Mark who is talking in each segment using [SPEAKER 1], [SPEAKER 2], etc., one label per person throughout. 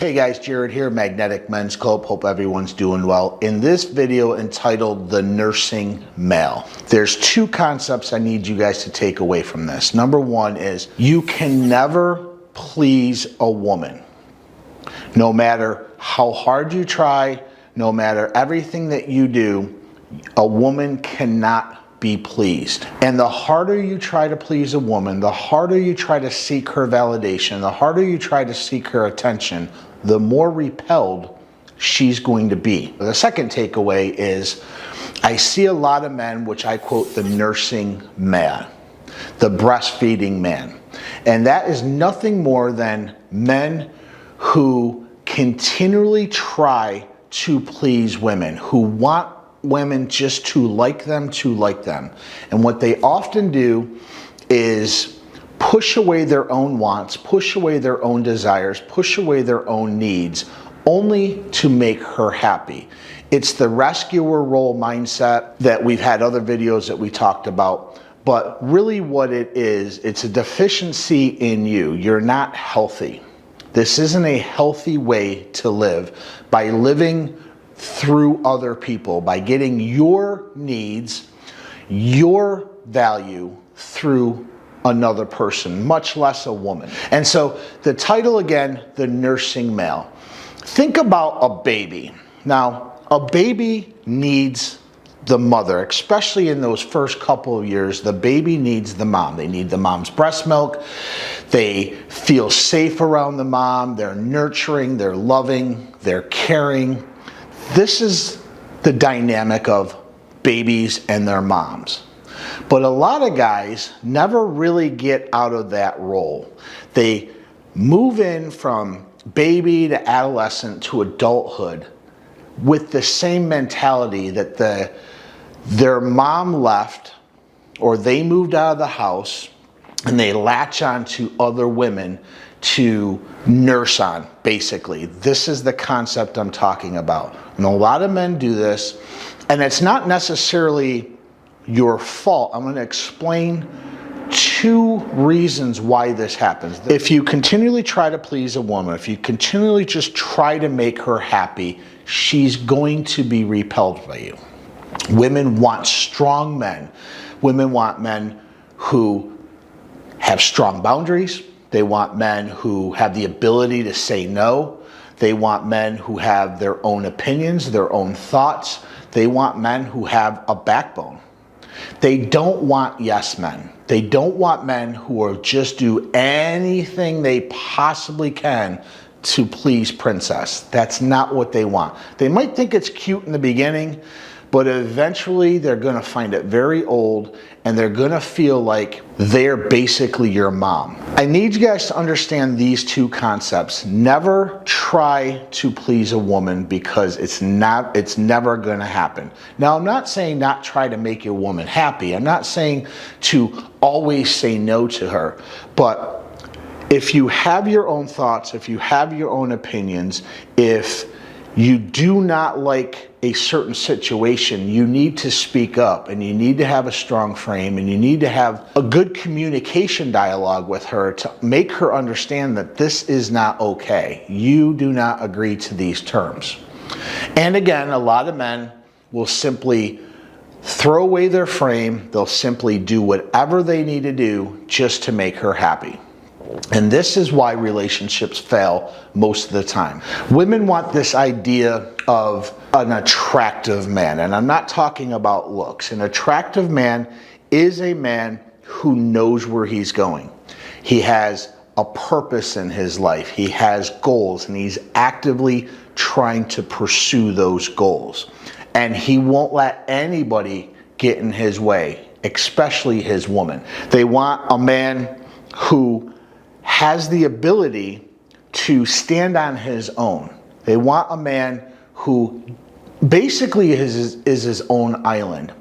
[SPEAKER 1] Hey guys, Jared here, Magnetic Men's Club. Hope everyone's doing well. In this video entitled The Nursing Male, there's two concepts I need you guys to take away from this. Number one is you can never please a woman. No matter how hard you try, no matter everything that you do, a woman cannot be pleased. And the harder you try to please a woman, the harder you try to seek her validation, the harder you try to seek her attention, the more repelled she's going to be. The second takeaway is I see a lot of men, which I quote the nursing man, the breastfeeding man. And that is nothing more than men who continually try to please women, who want women just to like them. And what they often do is push away their own wants, push away their own desires, push away their own needs, only to make her happy. It's the rescuer role mindset that we've had other videos that we talked about, but really what it is, it's a deficiency in you. You're not healthy. This isn't a healthy way to live, by living through other people, by getting your needs, your value through another person, much less a woman. And so the title again, The Nursing Male. Think about a baby. Now, a baby needs the mother, especially in those first couple of years. The baby needs the mom. They need the mom's breast milk. They feel safe around the mom. They're nurturing, they're loving, they're caring. This is the dynamic of babies and their moms. But a lot of guys never really get out of that role. They move in from baby to adolescent to adulthood with the same mentality that their mom left, or they moved out of the house, and they latch on to other women to nurse on, basically. This is the concept I'm talking about. And a lot of men do this, and it's not necessarily your fault. I'm going to explain two reasons why this happens. If you continually try to please a woman, if you continually just try to make her happy, she's going to be repelled by you. Women want strong men. Women want men who have strong boundaries. They want men who have the ability to say no. They want men who have their own opinions, their own thoughts. They want men who have a backbone. They don't want yes men. They don't want men who will just do anything they possibly can to please princess. That's not what they want. They might think it's cute in the beginning, but eventually they're going to find it very old, and they're going to feel like they're basically your mom. I need you guys to understand these two concepts. Never try to please a woman, because it's never going to happen. Now, I'm not saying not try to make your woman happy. I'm not saying to always say no to her. But if you have your own thoughts, if you have your own opinions, if you do not like a certain situation, you need to speak up, and you need to have a strong frame, and you need to have a good communication dialogue with her to make her understand that this is not okay. You do not agree to these terms. And again, a lot of men will simply throw away their frame. They'll simply do whatever they need to do just to make her happy. And this is why relationships fail most of the time. Women want this idea of an attractive man, and I'm not talking about looks. An attractive man is a man who knows where he's going. He has a purpose in his life. He has goals, and he's actively trying to pursue those goals. And he won't let anybody get in his way, especially his woman. They want a man who has the ability to stand on his own. They want a man who basically is his own island.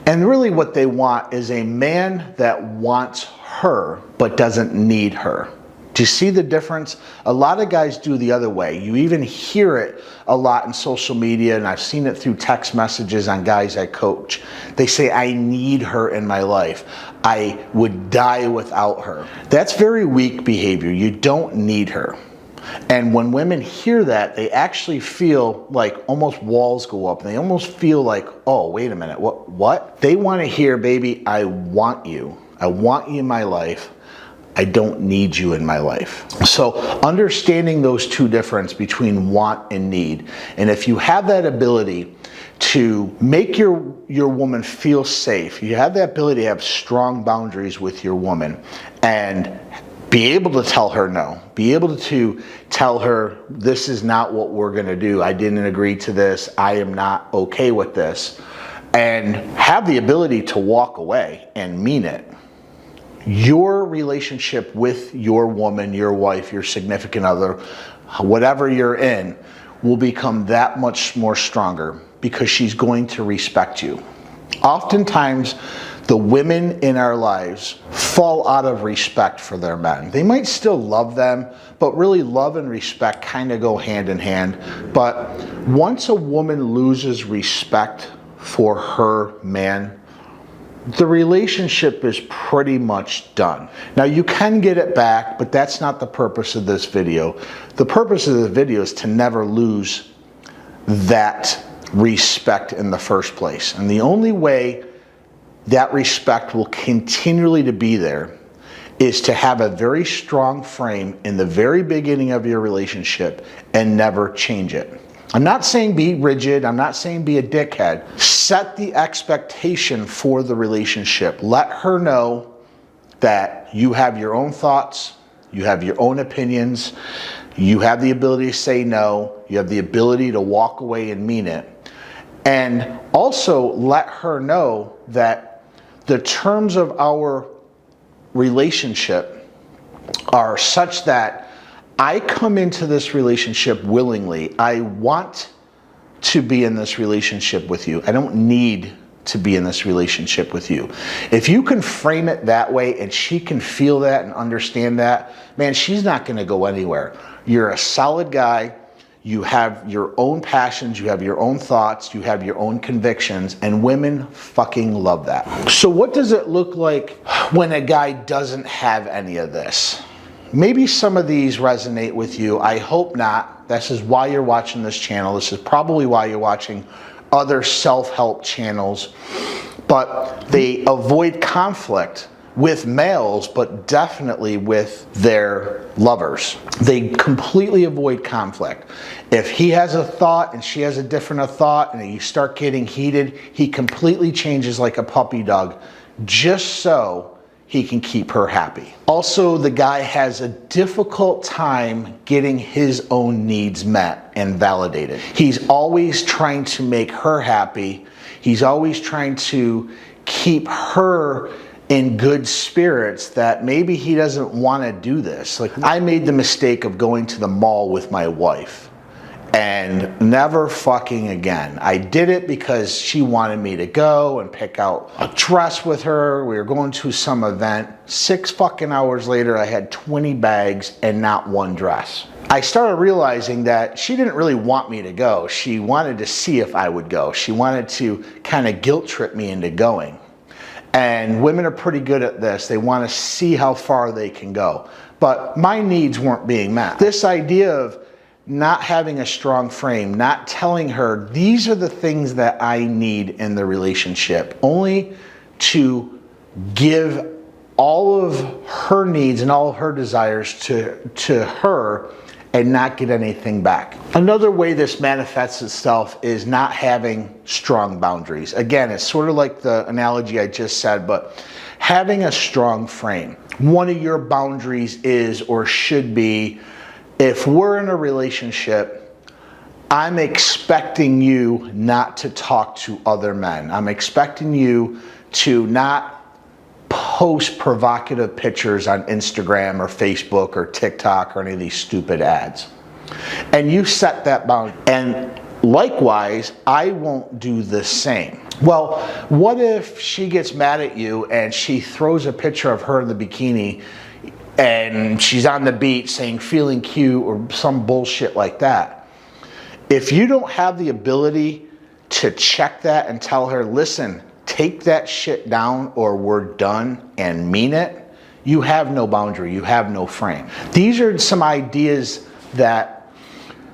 [SPEAKER 1] And really what they want is a man that wants her but doesn't need her. Do you see the difference? A lot of guys do the other way. You even hear it a lot in social media, and I've seen it through text messages on guys I coach. They say, I need her in my life. I would die without her. That's very weak behavior. You don't need her. And when women hear that, they actually feel like almost walls go up. And they almost feel like, oh, wait a minute, what? They want to hear, baby, I want you. I want you in my life. I don't need you in my life. So understanding those two differences between want and need. And if you have that ability to make your woman feel safe, you have the ability to have strong boundaries with your woman and be able to tell her no, be able to tell her this is not what we're gonna do. I didn't agree to this. I am not okay with this. And have the ability to walk away and mean it. Your relationship with your woman, your wife, your significant other, whatever you're in, will become that much more stronger because she's going to respect you. Oftentimes, the women in our lives fall out of respect for their men. They might still love them, but really love and respect kind of go hand in hand. But once a woman loses respect for her man, the relationship is pretty much done. Now you can get it back, but that's not the purpose of this video. The purpose of the video is to never lose that respect in the first place. And the only way that respect will continually to be there is to have a very strong frame in the very beginning of your relationship and never change it. I'm not saying be rigid. I'm not saying be a dickhead. Set the expectation for the relationship. Let her know that you have your own thoughts, you have your own opinions, you have the ability to say no, you have the ability to walk away and mean it. And also let her know that the terms of our relationship are such that I come into this relationship willingly. I want to be in this relationship with you. I don't need to be in this relationship with you. If you can frame it that way and she can feel that and understand that, man, she's not going to go anywhere. You're a solid guy. You have your own passions, you have your own thoughts, you have your own convictions, and women fucking love that. So what does it look like when a guy doesn't have any of this? Maybe some of these resonate with you. I hope not. This is why you're watching this channel. This is probably why you're watching other self-help channels. But they avoid conflict with males, but definitely with their lovers. They completely avoid conflict. If he has a thought and she has a different thought and you start getting heated, he completely changes like a puppy dog just so he can keep her happy. Also, the guy has a difficult time getting his own needs met and validated. He's always trying to make her happy. He's always trying to keep her in good spirits that maybe he doesn't want to do this. Like, I made the mistake of going to the mall with my wife and never fucking again. I did it because she wanted me to go and pick out a dress with her. We were going to some event. 6 fucking hours later, I had 20 bags and not one dress. I started realizing that she didn't really want me to go. She wanted to see if I would go. She wanted to kind of guilt trip me into going. And women are pretty good at this. They want to see how far they can go. But my needs weren't being met. This idea of not having a strong frame, not telling her these are the things that I need in the relationship, only to give all of her needs and all of her desires to her and not get anything back. Another way this manifests itself is not having strong boundaries. Again, it's sort of like the analogy I just said, but having a strong frame. One of your boundaries is or should be, if we're in a relationship, I'm expecting you not to talk to other men. I'm expecting you to not post provocative pictures on Instagram or Facebook or TikTok or any of these stupid ads. And you set that boundary. And likewise, I won't do the same. Well, what if she gets mad at you and she throws a picture of her in the bikini and she's on the beach saying feeling cute or some bullshit like that? If you don't have the ability to check that and tell her, listen, take that shit down or we're done, and mean it, you have no boundary, you have no frame. These are some ideas that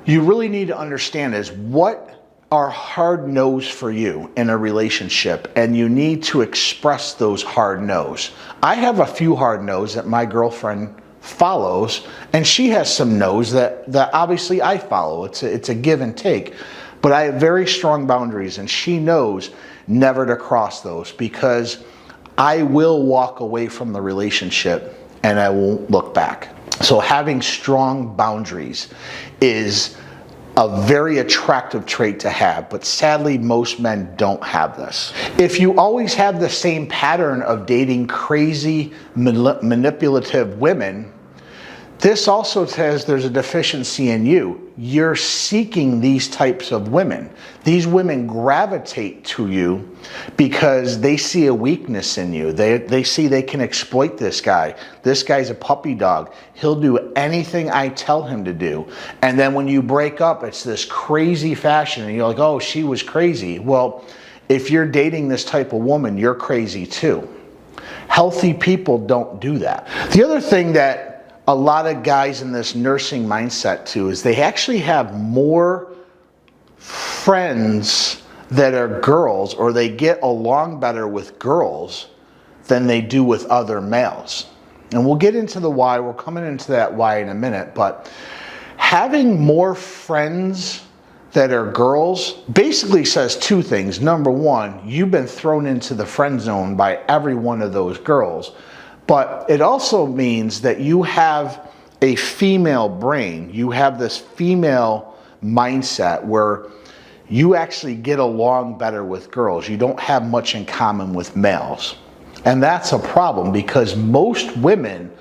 [SPEAKER 1] you really need to understand is what are hard no's for you in a relationship, and you need to express those hard no's. I have a few hard no's that my girlfriend follows, and she has some no's that obviously I follow. It's a give and take, but I have very strong boundaries, and she knows never to cross those, because I will walk away from the relationship and I won't look back. So having strong boundaries is a very attractive trait to have, but sadly most men don't have this. If you always have the same pattern of dating crazy, manipulative women, this also says there's a deficiency in you. You're seeking these types of women. These women gravitate to you because they see a weakness in you. They see they can exploit this guy. This guy's a puppy dog. He'll do anything I tell him to do. And then when you break up, it's this crazy fashion, and you're like, oh, she was crazy. Well, if you're dating this type of woman, you're crazy too. Healthy people don't do that. The other thing that a lot of guys in this nursing mindset too is they actually have more friends that are girls, or they get along better with girls than they do with other males. And we'll get into the why. We're coming into that why in a minute, but having more friends that are girls basically says two things. Number one, you've been thrown into the friend zone by every one of those girls. But it also means that you have a female brain. You have this female mindset where you actually get along better with girls. You don't have much in common with males. And that's a problem, because most women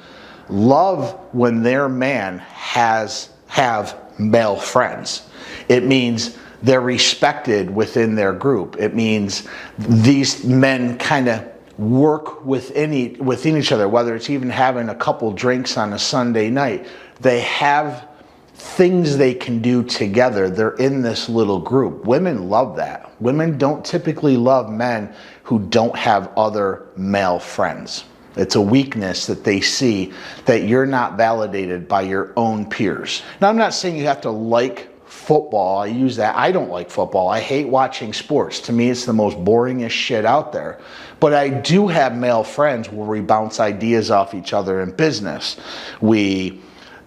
[SPEAKER 1] love when their man have male friends. It means they're respected within their group. It means these men kind of work within each other, whether it's even having a couple drinks on a Sunday night. They have things they can do together. They're in this little group. Women love that. Women don't typically love men who don't have other male friends. It's a weakness that they see, that you're not validated by your own peers. Now, I'm not saying you have to like football. I use that. I don't like football. I hate watching sports. To me, it's the most boringest shit out there. But I do have male friends where we bounce ideas off each other in business. We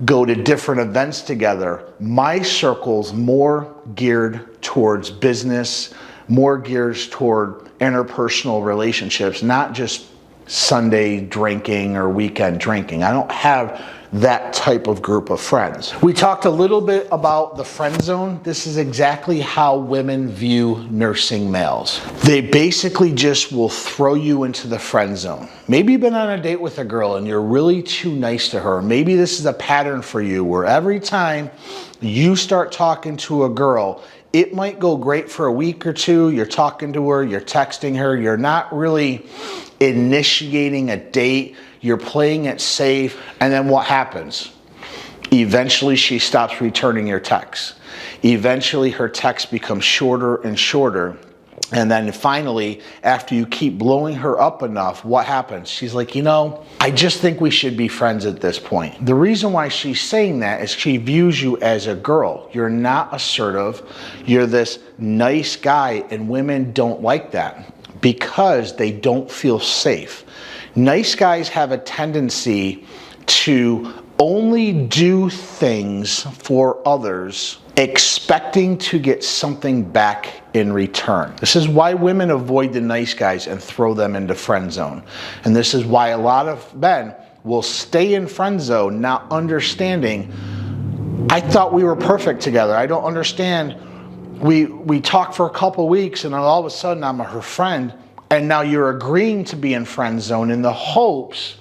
[SPEAKER 1] go to different events together. My circle's more geared towards business, more geared toward interpersonal relationships, not just Sunday drinking or weekend drinking. I don't have that type of group of friends. We talked a little bit about the friend zone. This is exactly how women view nursing males. They basically just will throw you into the friend zone. Maybe you've been on a date with a girl and you're really too nice to her. Maybe this is a pattern for you where every time you start talking to a girl, it might go great for a week or two. You're talking to her, you're texting her, you're not really initiating a date. You're playing it safe, and then what happens? Eventually she stops returning your texts. Eventually her texts become shorter and shorter. And then finally, after you keep blowing her up enough, what happens? She's like, you know, I just think we should be friends at this point. The reason why she's saying that is she views you as a girl. You're not assertive. You're this nice guy, and women don't like that because they don't feel safe. Nice guys have a tendency to only do things for others expecting to get something back in return. This is why women avoid the nice guys and throw them into friend zone. And this is why a lot of men will stay in friend zone not understanding, I thought we were perfect together. I don't understand. We talked for a couple weeks and all of a sudden I'm her friend. And now you're agreeing to be in friend zone in the hopes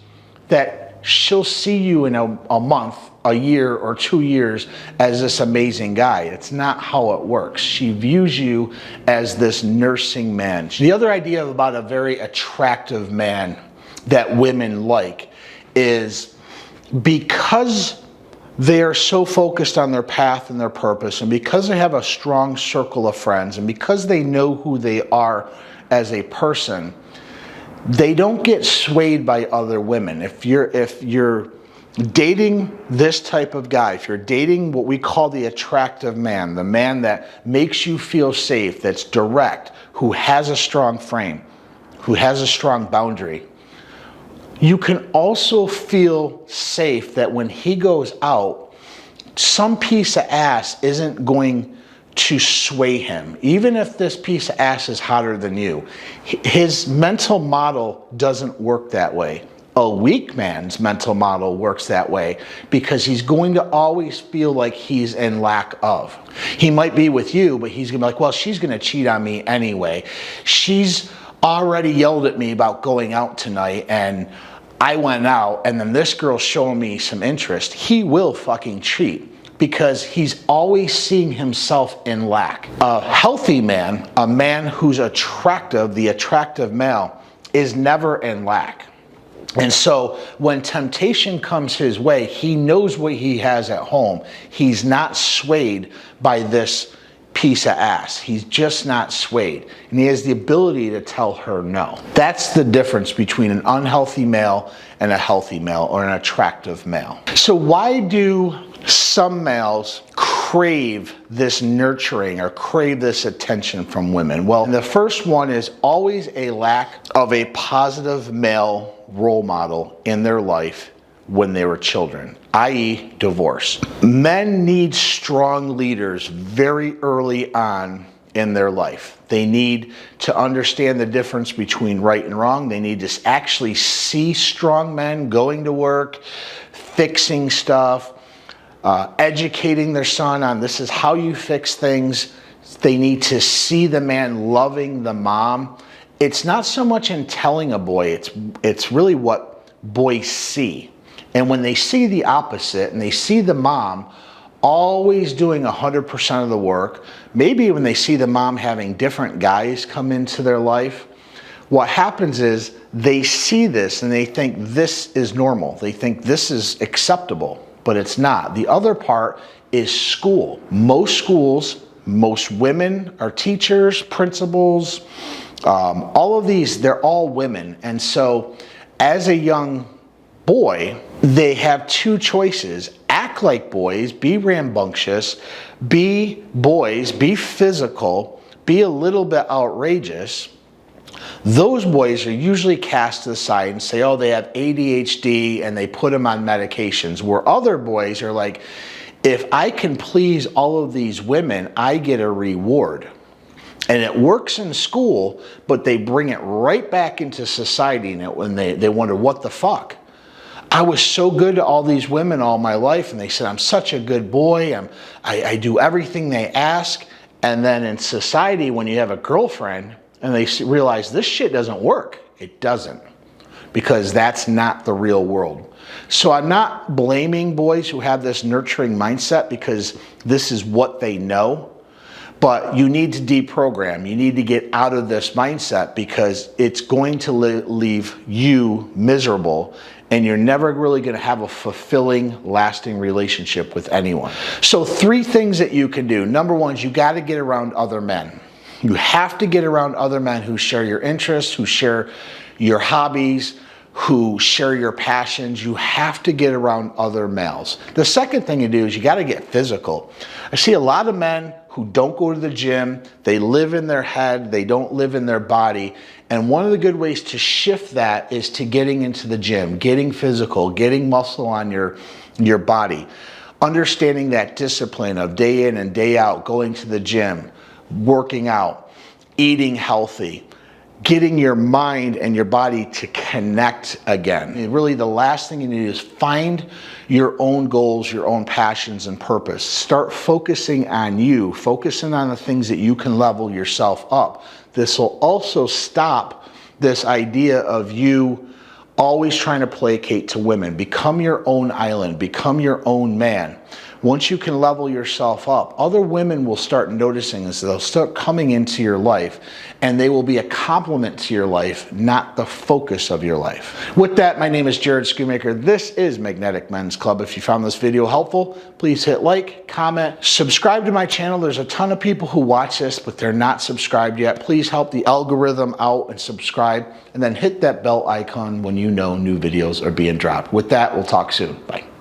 [SPEAKER 1] that she'll see you in a month, a year, or 2 years as this amazing guy. It's not how it works. She views you as this nursing man. The other idea about a very attractive man that women like is because they are so focused on their path and their purpose, and because they have a strong circle of friends, and because they know who they are as a person, they don't get swayed by other women. If you're dating this type of guy, if you're dating what we call the attractive man, the man that makes you feel safe, that's direct, who has a strong frame, who has a strong boundary, you can also feel safe that when he goes out, some piece of ass isn't going to sway him. Even if this piece of ass is hotter than you, his mental model doesn't work that way. A weak man's mental model works that way because he's going to always feel like he's in lack of. He might be with you, but he's gonna be like, well, she's gonna cheat on me anyway. She's already yelled at me about going out tonight and I went out and then this girl's showing me some interest. He will fucking cheat because he's always seeing himself in lack. A healthy man, a man who's attractive, the attractive male, is never in lack. And so when temptation comes his way, he knows what he has at home. He's not swayed by this piece of ass. He's just not swayed. And he has the ability to tell her no. That's the difference between an unhealthy male and a healthy male or an attractive male. So why do some males crave this nurturing or crave this attention from women? Well, the first one is always a lack of a positive male role model in their life when they were children, i.e. divorce. Men need strong leaders very early on in their life. They need to understand the difference between right and wrong. They need to actually see strong men going to work, fixing stuff, educating their son on this is how you fix things. They need to see the man loving the mom. It's not so much in telling a boy, it's really what boys see. And when they see the opposite and they see the mom always doing 100% of the work, maybe when they see the mom having different guys come into their life, what happens is they see this and they think this is normal. They think this is acceptable, but it's not. The other part is school. Most schools, most women are teachers, principals, all of these, they're all women. And so as a young boy, they have two choices. Act like boys, be rambunctious, be boys, be physical, be a little bit outrageous. Those boys are usually cast to the side and say, oh, they have ADHD, and they put them on medications. Where other boys are like, if I can please all of these women, I get a reward. And it works in school, but they bring it right back into society when they wonder, what the fuck? I was so good to all these women all my life, and they said, I'm such a good boy, I do everything they ask. And then in society, when you have a girlfriend, and they realize this shit doesn't work, it doesn't. Because that's not the real world. So I'm not blaming boys who have this nurturing mindset because this is what they know. But you need to deprogram. You need to get out of this mindset because it's going to leave you miserable and you're never really going to have a fulfilling, lasting relationship with anyone. So 3 things that you can do. Number 1 is you got to get around other men. You have to get around other men who share your interests, who share your hobbies, who share your passions. You have to get around other males. The second thing to do is you got to get physical. I see a lot of men who don't go to the gym. They live in their head. They don't live in their body. And one of the good ways to shift that is to getting into the gym, getting physical, getting muscle on your body, understanding that discipline of day in and day out, going to the gym, working out, eating healthy, getting your mind and your body to connect again. And really the last thing you need is find your own goals, your own passions and purpose. Start focusing on you, focusing on the things that you can level yourself up. This will also stop this idea of you always trying to placate to women. Become your own island, become your own man. once you can level yourself up, other women will start noticing this. They'll start coming into your life, and they will be a complement to your life, not the focus of your life. With that, my name is Jared Schoonmaker. This is Magnetic Men's Club. If you found this video helpful, please hit like, comment, subscribe to my channel. There's a ton of people who watch this, but they're not subscribed yet. Please help the algorithm out and subscribe, and then hit that bell icon when you know new videos are being dropped. With that, we'll talk soon. Bye.